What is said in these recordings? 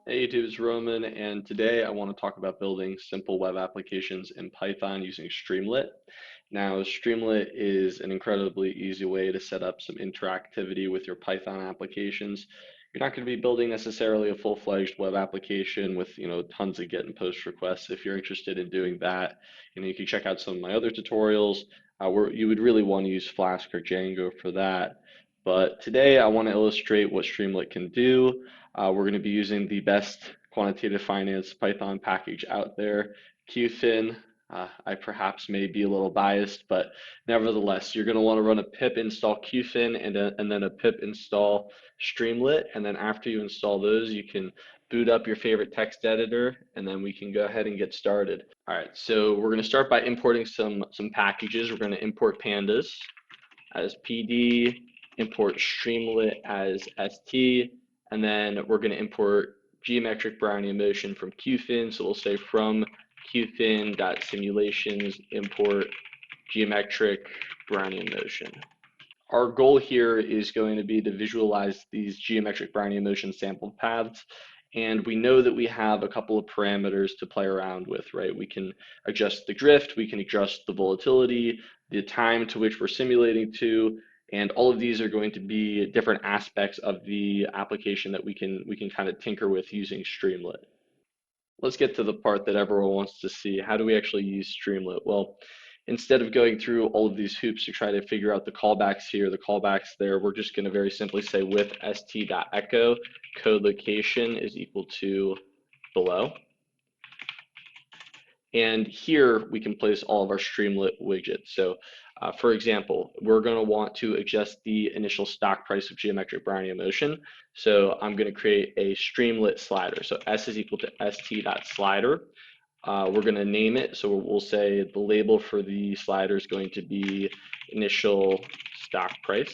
Hey YouTube, it's Roman, and today I want to talk about building simple web applications in Python using Streamlit. Now, Streamlit is an incredibly easy way to set up some interactivity with your Python applications. You're not going to be building necessarily a full-fledged web application with, tons of get and post requests. If you're interested in doing that, you can check out some of my other tutorials where you would really want to use Flask or Django for that. But today I want to illustrate what Streamlit can do. We're going to be using the best quantitative finance Python package out there, Qfin. I perhaps may be a little biased, but nevertheless, you're going to want to run a pip install Qfin and then a pip install Streamlit. And then after you install those, you can boot up your favorite text editor, and then we can go ahead and get started. All right, so we're going to start by importing some packages. We're going to import pandas as PD, import Streamlit as ST, and then we're going to import geometric Brownian motion from Qfin. So we'll say from qfin.simulations import geometric Brownian motion. Our goal here is going to be to visualize these geometric Brownian motion sample paths. And we know that we have a couple of parameters to play around with, right? We can adjust the drift, we can adjust the volatility, the time to which we're simulating to, and all of these are going to be different aspects of the application that we can kind of tinker with using Streamlit. Let's get to the part that everyone wants to see. How do we actually use Streamlit? Well, instead of going through all of these hoops to try to figure out the callbacks here, the callbacks there, we're just going to very simply say with st.echo code location is equal to below. And here we can place all of our Streamlit widgets. So for example, we're going to want to adjust the initial stock price of geometric Brownian motion. So I'm going to create a Streamlit slider. So s is equal to st.slider. We're going to name it. So we'll say the label for the slider is going to be initial stock price.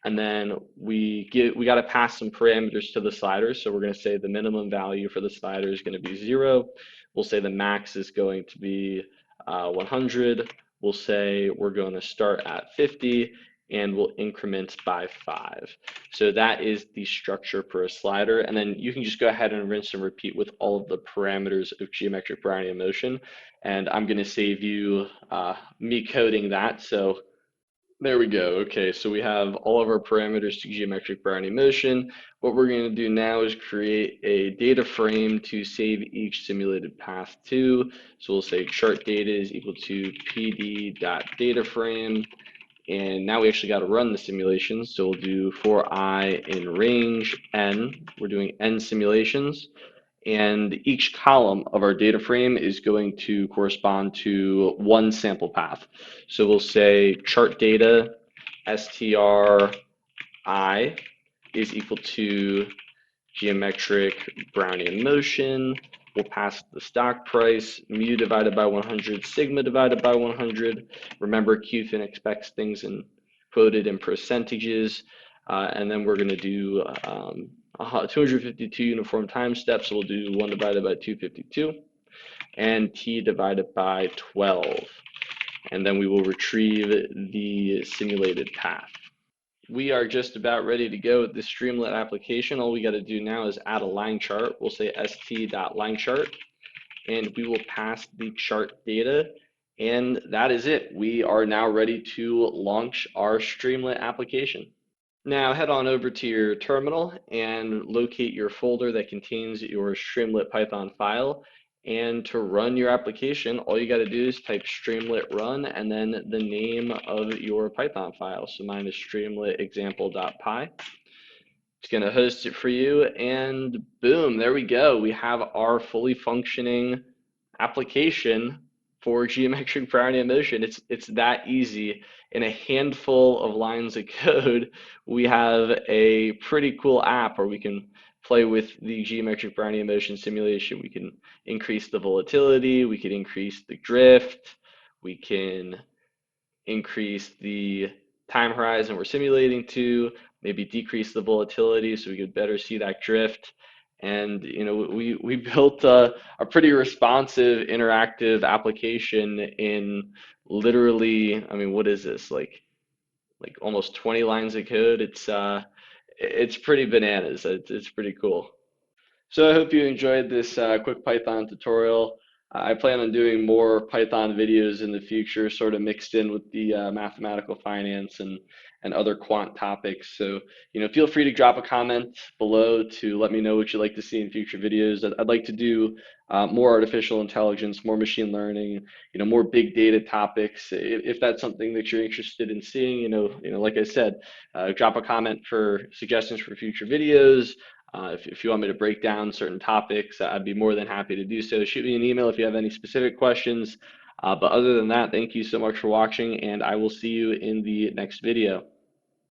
And then we got to pass some parameters to the slider. So we're going to say the minimum value for the slider is going to be 0. We'll say the max is going to be 100. We'll say we're going to start at 50 and we'll increment by 5. So that is the structure for a slider. And then you can just go ahead and rinse and repeat with all of the parameters of geometric Brownian motion. And I'm going to save you me coding that. So there we go. Okay, so we have all of our parameters to geometric Brownian motion. What we're going to do now is create a data frame to save each simulated path to. So we'll say chart data is equal to pd.dataframe. And now we actually got to run the simulation. So we'll do for I in range n. We're doing n simulations. And each column of our data frame is going to correspond to one sample path. So we'll say chart data str I is equal to geometric Brownian motion. We'll pass the stock price, mu divided by 100, sigma divided by 100. Remember, Qfin expects things quoted in percentages. And then we're going to do 252 uniform time steps. So we'll do 1 divided by 252 and t divided by 12. And then we will retrieve the simulated path. We are just about ready to go with the Streamlit application. All we got to do now is add a line chart. We'll say st.lineChart, and we will pass the chart data. And that is it. We are now ready to launch our Streamlit application. Now head on over to your terminal and locate your folder that contains your Streamlit Python file. And to run your application, all you got to do is type Streamlit run and then the name of your Python file. So mine is streamlit example.py. It's going to host it for you, and boom, there we go. We have our fully functioning application for geometric Brownian motion. It's that easy. In a handful of lines of code, we have a pretty cool app where we can play with the geometric Brownian motion simulation. We can increase the volatility, we can increase the drift, we can increase the time horizon we're simulating to, maybe decrease the volatility so we could better see that drift. And we built a pretty responsive, interactive application in literally, I mean, what is this? Like almost 20 lines of code. It's pretty bananas. It's pretty cool. So I hope you enjoyed this quick Python tutorial. I plan on doing more Python videos in the future, sort of mixed in with the mathematical finance and other quant topics. So, feel free to drop a comment below to let me know what you'd like to see in future videos. I'd like to do more artificial intelligence, more machine learning, more big data topics. If that's something that you're interested in seeing, like I said, drop a comment for suggestions for future videos. If you want me to break down certain topics, I'd be more than happy to do so. Shoot me an email if you have any specific questions. But other than that, thank you so much for watching, and I will see you in the next video.